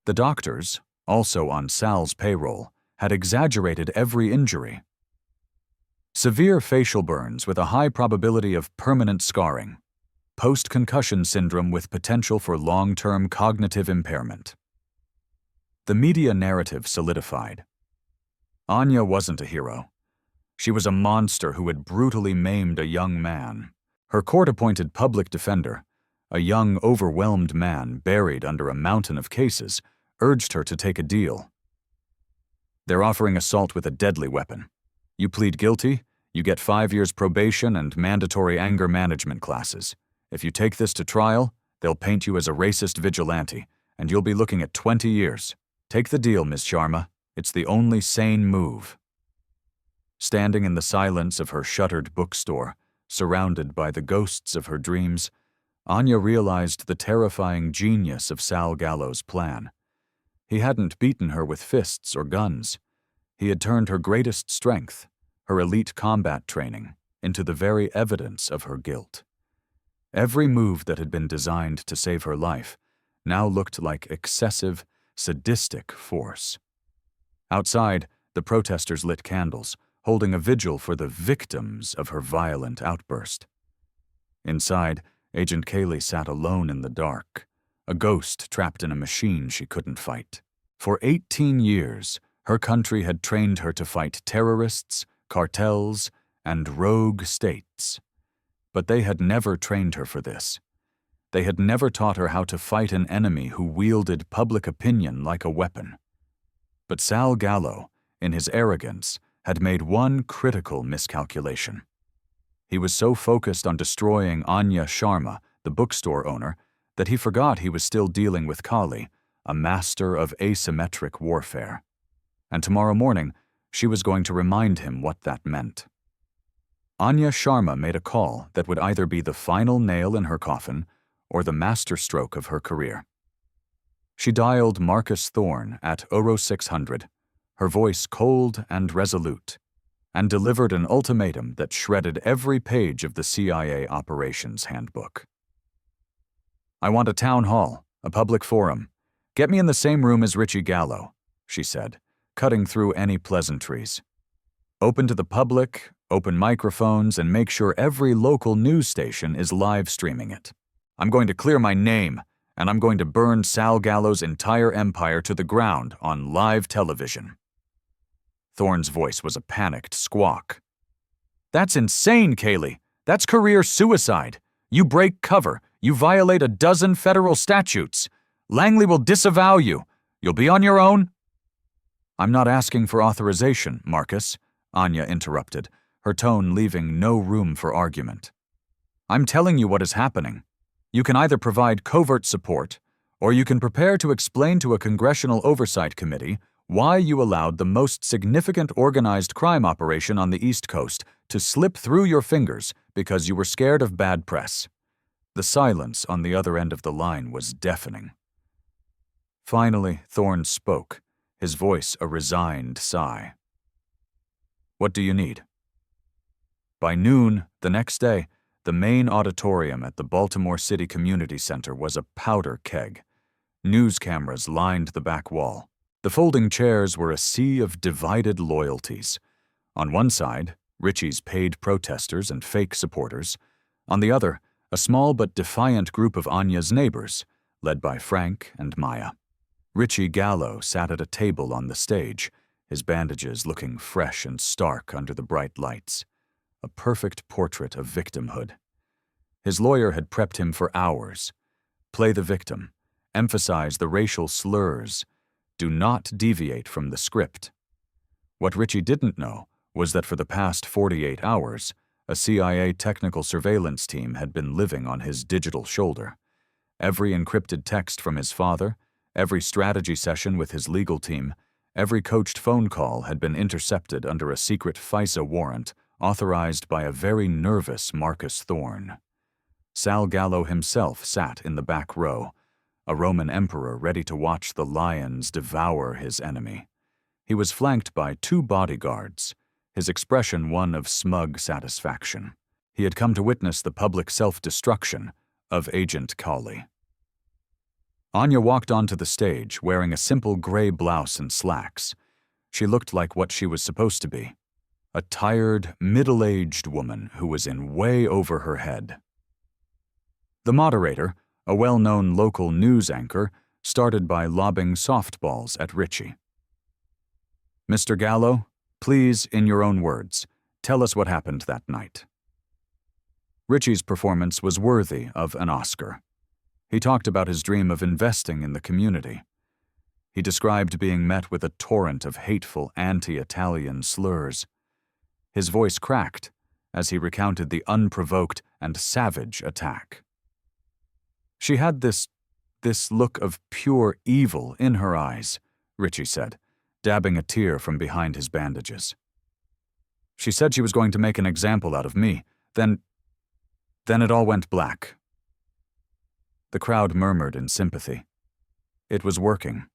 The doctors, also on Sal's payroll, had exaggerated every injury. Severe facial burns with a high probability of permanent scarring. Post-concussion syndrome with potential for long-term cognitive impairment. The media narrative solidified. Anya wasn't a hero. She was a monster who had brutally maimed a young man. Her court-appointed public defender, a young, overwhelmed man buried under a mountain of cases, urged her to take a deal. They're offering assault with a deadly weapon. You plead guilty, you get 5 years probation and mandatory anger management classes. If you take this to trial, they'll paint you as a racist vigilante, and you'll be looking at 20 years. Take the deal, Ms. Sharma. It's the only sane move. Standing in the silence of her shuttered bookstore, surrounded by the ghosts of her dreams, Anya realized the terrifying genius of Sal Gallo's plan. He hadn't beaten her with fists or guns. He had turned her greatest strength, her elite combat training, into the very evidence of her guilt. Every move that had been designed to save her life now looked like excessive, sadistic force. Outside, the protesters lit candles, holding a vigil for the victims of her violent outburst. Inside, Agent Kaylee sat alone in the dark, a ghost trapped in a machine she couldn't fight. For 18 years, her country had trained her to fight terrorists, cartels, and rogue states. But they had never trained her for this. They had never taught her how to fight an enemy who wielded public opinion like a weapon. But Sal Gallo, in his arrogance, had made one critical miscalculation. He was so focused on destroying Anya Sharma, the bookstore owner, that he forgot he was still dealing with Kali, a master of asymmetric warfare. And tomorrow morning, she was going to remind him what that meant. Anya Sharma made a call that would either be the final nail in her coffin or the masterstroke of her career. She dialed Marcus Thorne at Oro 600, her voice cold and resolute, and delivered an ultimatum that shredded every page of the CIA operations handbook. "I want a town hall, a public forum. Get me in the same room as Richie Gallo," she said, cutting through any pleasantries. "Open to the public, open microphones, and make sure every local news station is live streaming it. I'm going to clear my name, and I'm going to burn Sal Gallo's entire empire to the ground on live television." Thorne's voice was a panicked squawk. "That's insane, Kaylee. That's career suicide. You break cover. You violate a dozen federal statutes. Langley will disavow you. You'll be on your own." "I'm not asking for authorization, Marcus," Anya interrupted, her tone leaving no room for argument. "I'm telling you what is happening. You can either provide covert support, or you can prepare to explain to a congressional oversight committee why you allowed the most significant organized crime operation on the East Coast to slip through your fingers because you were scared of bad press." The silence on the other end of the line was deafening. Finally, Thorne spoke, his voice a resigned sigh. "What do you need?" By noon the next day, the main auditorium at the Baltimore City Community Center was a powder keg. News cameras lined the back wall. The folding chairs were a sea of divided loyalties. On one side, Richie's paid protesters and fake supporters. On the other, a small but defiant group of Anya's neighbors, led by Frank and Maya. Richie Gallo sat at a table on the stage, his bandages looking fresh and stark under the bright lights. A perfect portrait of victimhood. His lawyer had prepped him for hours. Play the victim. Emphasize the racial slurs. Do not deviate from the script. What Richie didn't know was that for the past 48 hours, a CIA technical surveillance team had been living on his digital shoulder. Every encrypted text from his father, every strategy session with his legal team, every coached phone call had been intercepted under a secret FISA warrant authorized by a very nervous Marcus Thorne. Sal Gallo himself sat in the back row, a Roman emperor ready to watch the lions devour his enemy. He was flanked by 2 bodyguards, his expression one of smug satisfaction. He had come to witness the public self-destruction of Agent Kali. Anya walked onto the stage wearing a simple gray blouse and slacks. She looked like what she was supposed to be, a tired, middle-aged woman who was in way over her head. The moderator, a well-known local news anchor, started by lobbing softballs at Richie. "Mr. Gallo, please, in your own words, tell us what happened that night." Richie's performance was worthy of an Oscar. He talked about his dream of investing in the community. He described being met with a torrent of hateful anti-Italian slurs. His voice cracked as he recounted the unprovoked and savage attack. "She had this look of pure evil in her eyes," Richie said, dabbing a tear from behind his bandages. "She said she was going to make an example out of me. Then it all went black." The crowd murmured in sympathy. It was working.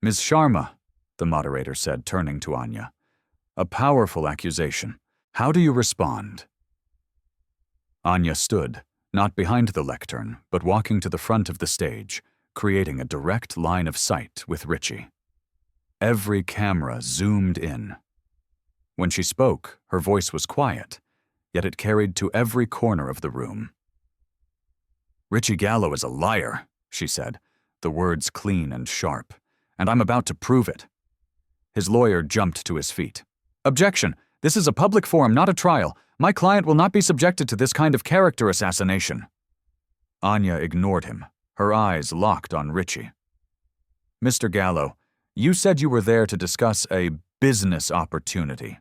"Ms. Sharma," the moderator said, turning to Anya, "a powerful accusation. How do you respond?" Anya stood, not behind the lectern, but walking to the front of the stage, creating a direct line of sight with Richie. Every camera zoomed in. When she spoke, her voice was quiet, yet it carried to every corner of the room. "Richie Gallo is a liar," she said, the words clean and sharp, "and I'm about to prove it." His lawyer jumped to his feet. "Objection! This is a public forum, not a trial. My client will not be subjected to this kind of character assassination." Anya ignored him, her eyes locked on Richie. "Mr. Gallo, you said you were there to discuss a business opportunity.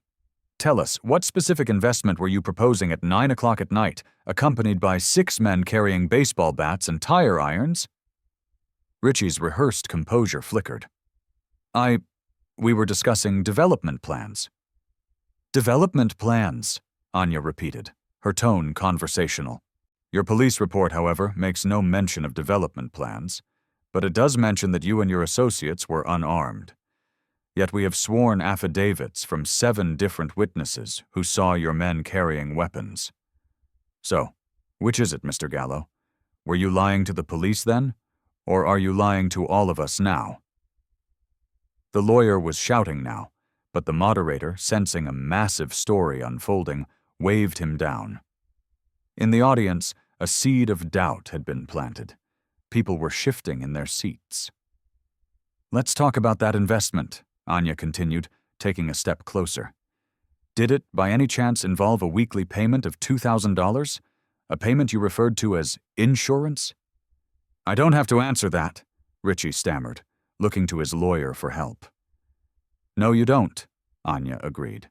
Tell us, what specific investment were you proposing at 9 o'clock at night, accompanied by 6 men carrying baseball bats and tire irons?" Richie's rehearsed composure flickered. We were discussing development plans." "Development plans," Anya repeated, her tone conversational. "Your police report, however, makes no mention of development plans, but it does mention that you and your associates were unarmed. Yet we have sworn affidavits from 7 different witnesses who saw your men carrying weapons. So, which is it, Mr. Gallo? Were you lying to the police then, or are you lying to all of us now?" The lawyer was shouting now, but the moderator, sensing a massive story unfolding, waved him down. In the audience, a seed of doubt had been planted. People were shifting in their seats. "Let's talk about that investment," Anya continued, taking a step closer. "Did it, by any chance, involve a weekly payment of $2,000? A payment you referred to as insurance?" "I don't have to answer that," Richie stammered, looking to his lawyer for help. "No, you don't," Anya agreed.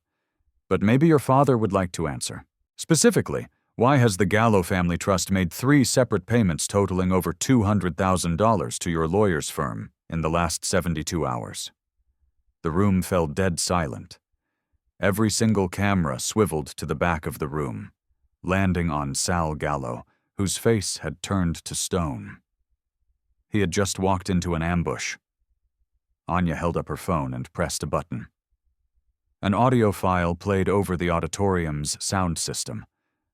"But maybe your father would like to answer. Specifically, why has the Gallo Family Trust made 3 separate payments totaling over $200,000 to your lawyer's firm in the last 72 hours? The room fell dead silent. Every single camera swiveled to the back of the room, landing on Sal Gallo, whose face had turned to stone. He had just walked into an ambush. Anya held up her phone and pressed a button. An audio file played over the auditorium's sound system,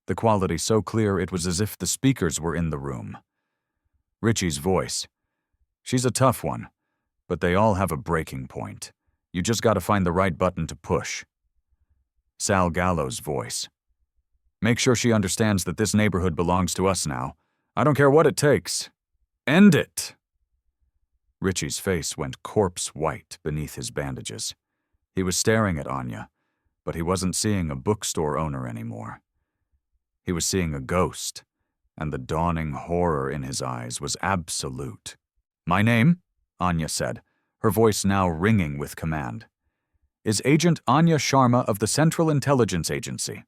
the quality so clear it was as if the speakers were in the room. Richie's voice. "She's a tough one, but they all have a breaking point. You just gotta find the right button to push." Sal Gallo's voice. "Make sure she understands that this neighborhood belongs to us now. I don't care what it takes. End it!" Richie's face went corpse white beneath his bandages. He was staring at Anya, but he wasn't seeing a bookstore owner anymore. He was seeing a ghost, and the dawning horror in his eyes was absolute. "My name," Anya said, her voice now ringing with command, "is Agent Anya Sharma of the Central Intelligence Agency.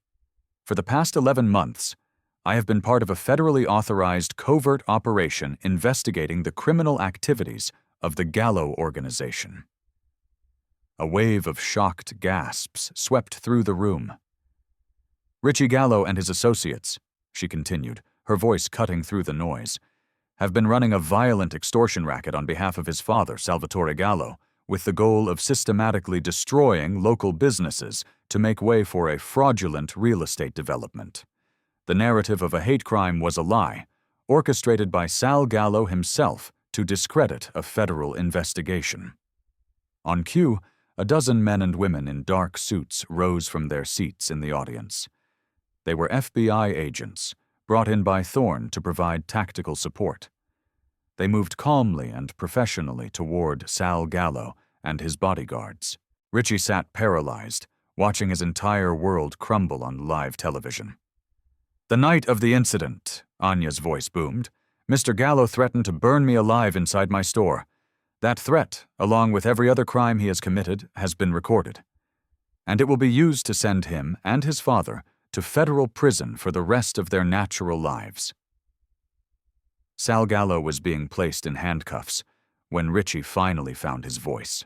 For the past 11 months, I have been part of a federally authorized covert operation investigating the criminal activities of the Gallo organization." A wave of shocked gasps swept through the room. "Richie Gallo and his associates," she continued, her voice cutting through the noise, "have been running a violent extortion racket on behalf of his father, Salvatore Gallo, with the goal of systematically destroying local businesses to make way for a fraudulent real estate development. The narrative of a hate crime was a lie, orchestrated by Sal Gallo himself to discredit a federal investigation." On cue, a dozen men and women in dark suits rose from their seats in the audience. They were FBI agents, brought in by Thorne to provide tactical support. They moved calmly and professionally toward Sal Gallo and his bodyguards. Richie sat paralyzed, watching his entire world crumble on live television. "The night of the incident," Anya's voice boomed, "Mr. Gallo threatened to burn me alive inside my store. That threat, along with every other crime he has committed, has been recorded. And it will be used to send him and his father to federal prison for the rest of their natural lives." Sal Gallo was being placed in handcuffs when Richie finally found his voice.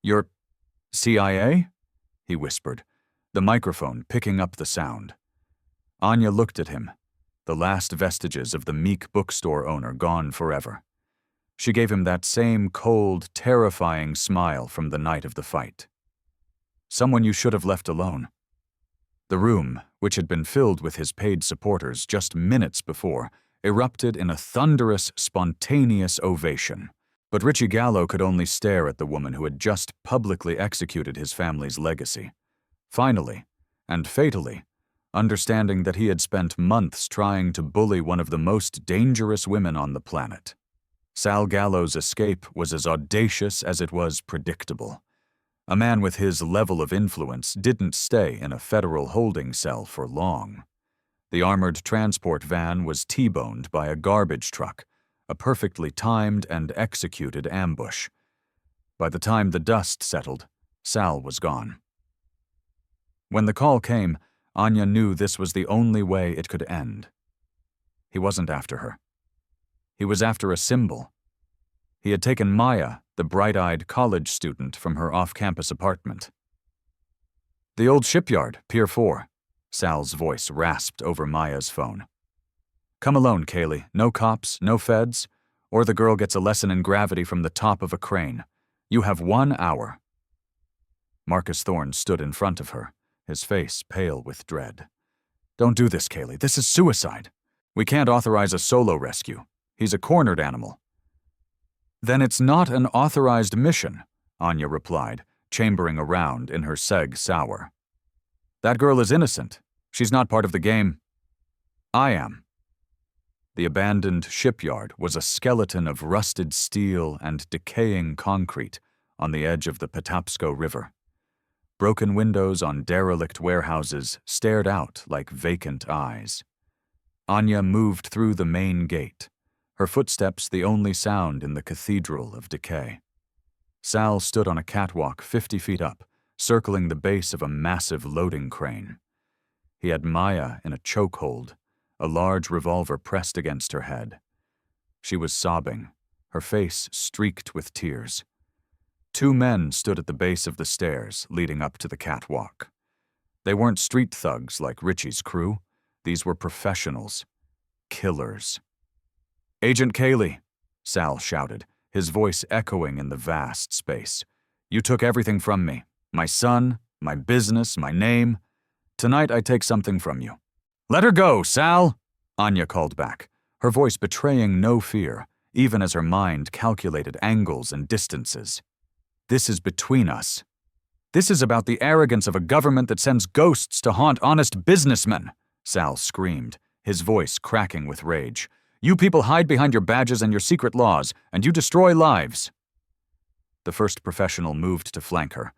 "You're CIA?" he whispered, the microphone picking up the sound. Anya looked at him, the last vestiges of the meek bookstore owner gone forever. She gave him that same cold, terrifying smile from the night of the fight. "Someone you should have left alone." The room, which had been filled with his paid supporters just minutes before, erupted in a thunderous, spontaneous ovation. But Richie Gallo could only stare at the woman who had just publicly executed his family's legacy. Finally, and fatally, understanding that he had spent months trying to bully one of the most dangerous women on the planet. Sal Gallo's escape was as audacious as it was predictable. A man with his level of influence didn't stay in a federal holding cell for long. The armored transport van was T-boned by a garbage truck, a perfectly timed and executed ambush. By the time the dust settled, Sal was gone. When the call came, Anya knew this was the only way it could end. He wasn't after her. He was after a symbol. He had taken Maya, the bright-eyed college student, from her off-campus apartment. "The old shipyard, Pier 4, Sal's voice rasped over Maya's phone. "Come alone, Kaylee. No cops, no feds, or the girl gets a lesson in gravity from the top of a crane. You have 1 hour." Marcus Thorne stood in front of her, his face pale with dread. "Don't do this, Kaylee. This is suicide. We can't authorize a solo rescue. He's a cornered animal." "Then it's not an authorized mission," Anya replied, chambering around in her seg sour. "That girl is innocent. She's not part of the game. I am." The abandoned shipyard was a skeleton of rusted steel and decaying concrete on the edge of the Patapsco River. Broken windows on derelict warehouses stared out like vacant eyes. Anya moved through the main gate, her footsteps the only sound in the cathedral of decay. Sal stood on a catwalk 50 feet up, circling the base of a massive loading crane. He had Maya in a chokehold, a large revolver pressed against her head. She was sobbing, her face streaked with tears. 2 men stood at the base of the stairs leading up to the catwalk. They weren't street thugs like Richie's crew. These were professionals. Killers. "Agent Kaylee," Sal shouted, his voice echoing in the vast space. "You took everything from me. My son, my business, my name. Tonight I take something from you." "Let her go, Sal," Anya called back, her voice betraying no fear, even as her mind calculated angles and distances. "This is between us. This is about the arrogance of a government that sends ghosts to haunt honest businessmen," Sal screamed, his voice cracking with rage. "You people hide behind your badges and your secret laws, and you destroy lives." The first professional moved to flank her,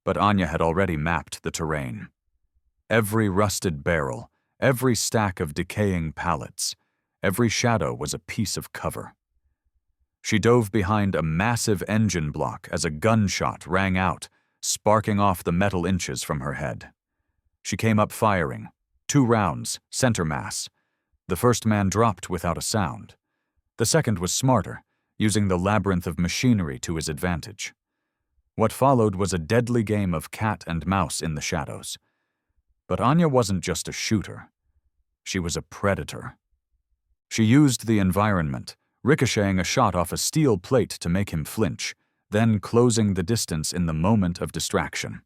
but Anya had already mapped the terrain. Every rusted barrel, every stack of decaying pallets, every shadow was a piece of cover. She dove behind a massive engine block as a gunshot rang out, sparking off the metal inches from her head. She came up firing, 2 rounds, center mass. The first man dropped without a sound. The second was smarter, using the labyrinth of machinery to his advantage. What followed was a deadly game of cat and mouse in the shadows. But Anya wasn't just a shooter. She was a predator. She used the environment, ricocheting a shot off a steel plate to make him flinch, then closing the distance in the moment of distraction.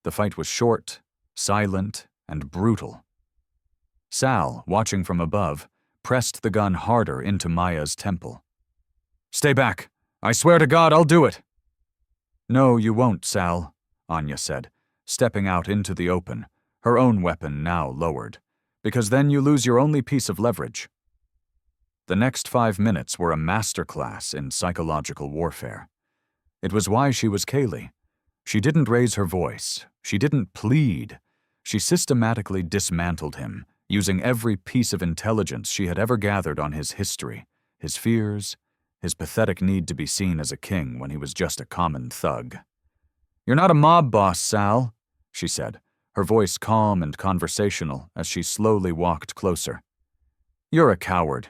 The fight was short, silent, and brutal. Sal, watching from above, pressed the gun harder into Maya's temple. "Stay back. I swear to God I'll do it." "No, you won't, Sal," Anya said, stepping out into the open, her own weapon now lowered, "because then you lose your only piece of leverage." The next 5 minutes were a masterclass in psychological warfare. It was why she was Kaylee. She didn't raise her voice. She didn't plead. She systematically dismantled him, using every piece of intelligence she had ever gathered on his history, his fears, his pathetic need to be seen as a king when he was just a common thug. "You're not a mob boss, Sal," she said, her voice calm and conversational as she slowly walked closer. "You're a coward.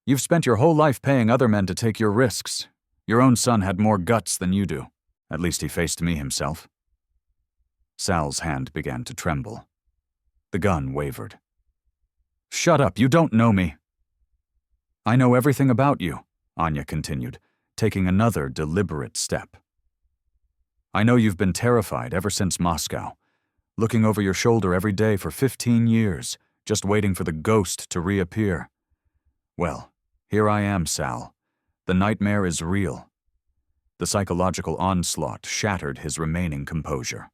You've spent your whole life paying other men to take your risks. Your own son had more guts than you do. At least he faced me himself." Sal's hand began to tremble. The gun wavered. "Shut up, you don't know me." "I know everything about you," Anya continued, taking another deliberate step. "I know you've been terrified ever since Moscow. looking over your shoulder every day for 15 years, just waiting for the ghost to reappear. Well, here I am, Sal. The nightmare is real. The psychological onslaught shattered his remaining composure.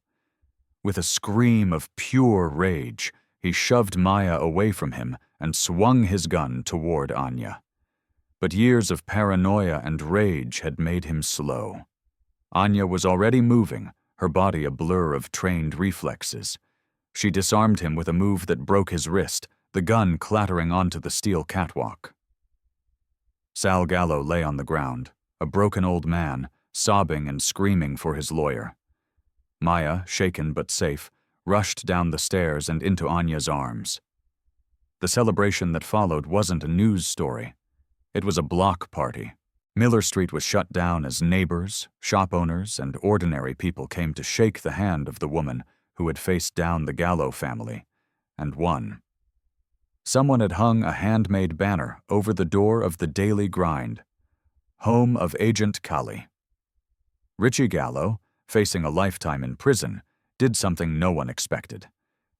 With a scream of pure rage, he shoved Maya away from him and swung his gun toward Anya. But years of paranoia and rage had made him slow. Anya was already moving, her body a blur of trained reflexes. She disarmed him with a move that broke his wrist, the gun clattering onto the steel catwalk. Sal Gallo lay on the ground, a broken old man, sobbing and screaming for his lawyer. Maya, shaken but safe, rushed down the stairs and into Anya's arms. The celebration that followed wasn't a news story. It was a block party. Miller Street was shut down as neighbors, shop owners, and ordinary people came to shake the hand of the woman who had faced down the Gallo family, and won. Someone had hung a handmade banner over the door of the Daily Grind, home of Agent Kali. Richie Gallo, facing a lifetime in prison, did something no one expected.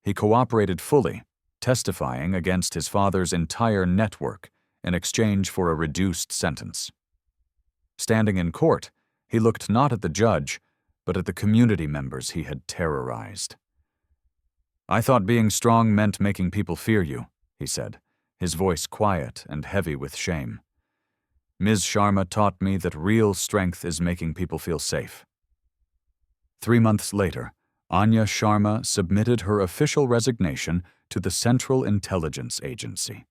He cooperated fully, testifying against his father's entire network in exchange for a reduced sentence. Standing in court, he looked not at the judge, but at the community members he had terrorized. "I thought being strong meant making people fear you," he said, his voice quiet and heavy with shame. "Ms. Sharma taught me that real strength is making people feel safe." 3 months later, Anya Sharma submitted her official resignation to the Central Intelligence Agency.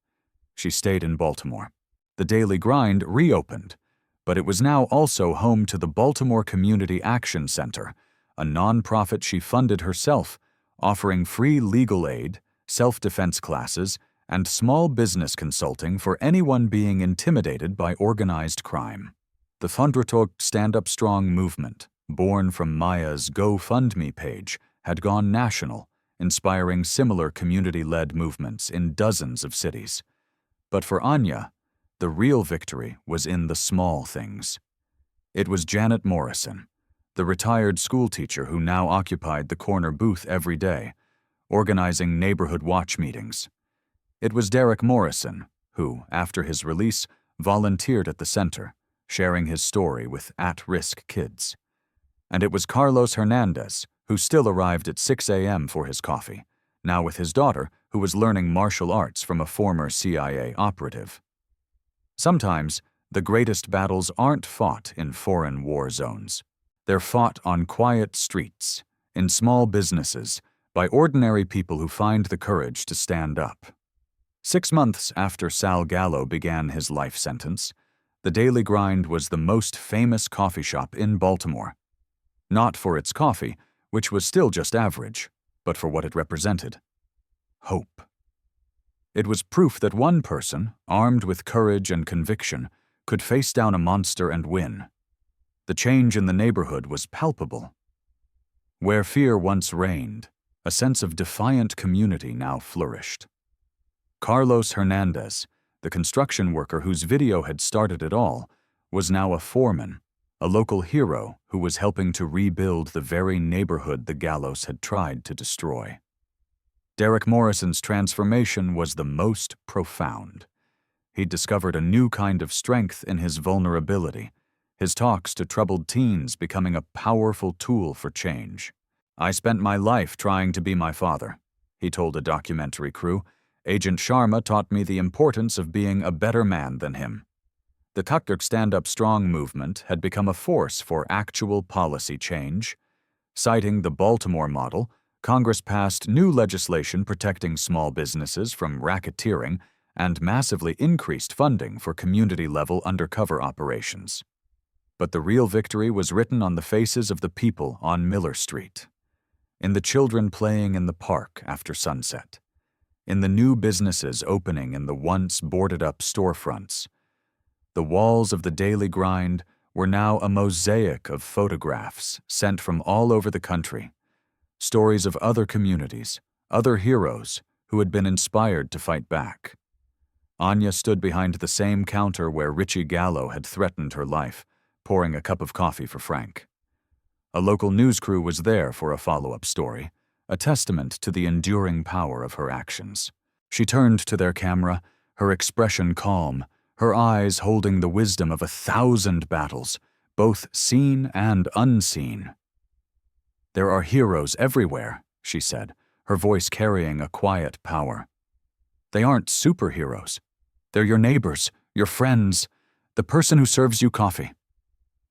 She stayed in Baltimore. The Daily Grind reopened, but it was now also home to the Baltimore Community Action Center, a nonprofit she funded herself, offering free legal aid, self-defense classes, and small business consulting for anyone being intimidated by organized crime. The Fundratog Stand Up Strong movement, born from Maya's GoFundMe page, had gone national, inspiring similar community-led movements in dozens of cities. But for Anya, the real victory was in the small things. It was Janet Morrison, the retired schoolteacher who now occupied the corner booth every day, organizing neighborhood watch meetings. It was Derek Morrison, who, after his release, volunteered at the center, sharing his story with at-risk kids. And it was Carlos Hernandez, who still arrived at 6 a.m. for his coffee, now with his daughter, who was learning martial arts from a former CIA operative. Sometimes, the greatest battles aren't fought in foreign war zones. They're fought on quiet streets, in small businesses, by ordinary people who find the courage to stand up. 6 months after Sal Gallo began his life sentence, the Daily Grind was the most famous coffee shop in Baltimore. Not for its coffee, which was still just average, but for what it represented. Hope. It was proof that one person, armed with courage and conviction, could face down a monster and win. The change in the neighborhood was palpable. Where fear once reigned, a sense of defiant community now flourished. Carlos Hernandez, the construction worker whose video had started it all, was now a foreman, a local hero who was helping to rebuild the very neighborhood the Gallos had tried to destroy. Derek Morrison's transformation was the most profound. He'd discovered a new kind of strength in his vulnerability, his talks to troubled teens becoming a powerful tool for change. "I spent my life trying to be my father," he told a documentary crew. "Agent Sharma taught me the importance of being a better man than him." The Tuktuk Stand Up Strong movement had become a force for actual policy change. Citing the Baltimore model, Congress passed new legislation protecting small businesses from racketeering and massively increased funding for community-level undercover operations. But the real victory was written on the faces of the people on Miller Street, in the children playing in the park after sunset, in the new businesses opening in the once boarded-up storefronts. The walls of the Daily Grind were now a mosaic of photographs sent from all over the country, stories of other communities, other heroes who had been inspired to fight back. Anya stood behind the same counter where Richie Gallo had threatened her life, pouring a cup of coffee for Frank. A local news crew was there for a follow-up story, a testament to the enduring power of her actions. She turned to their camera, her expression calm, her eyes holding the wisdom of 1,000 battles, both seen and unseen. "There are heroes everywhere," she said, her voice carrying a quiet power. "They aren't superheroes. They're your neighbors, your friends, the person who serves you coffee.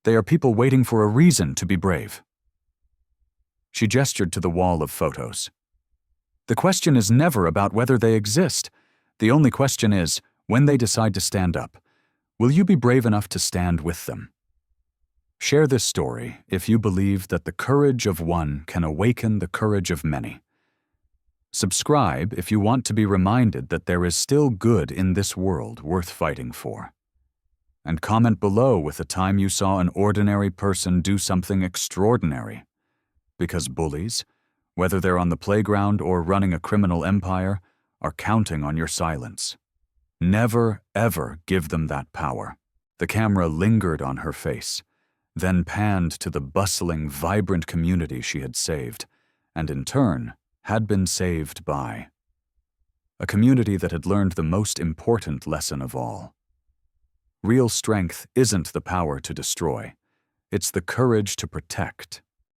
They are people waiting for a reason to be brave." She gestured to the wall of photos. "The question is never about whether they exist. The only question is, when they decide to stand up, will you be brave enough to stand with them? Share this story if you believe that the courage of one can awaken the courage of many. Subscribe if you want to be reminded that there is still good in this world worth fighting for. And comment below with a time you saw an ordinary person do something extraordinary. Because bullies, whether they're on the playground or running a criminal empire, are counting on your silence. Never, ever give them that power." The camera lingered on her face, then panned to the bustling, vibrant community she had saved, and in turn, had been saved by. A community that had learned the most important lesson of all. Real strength isn't the power to destroy. It's the courage to protect.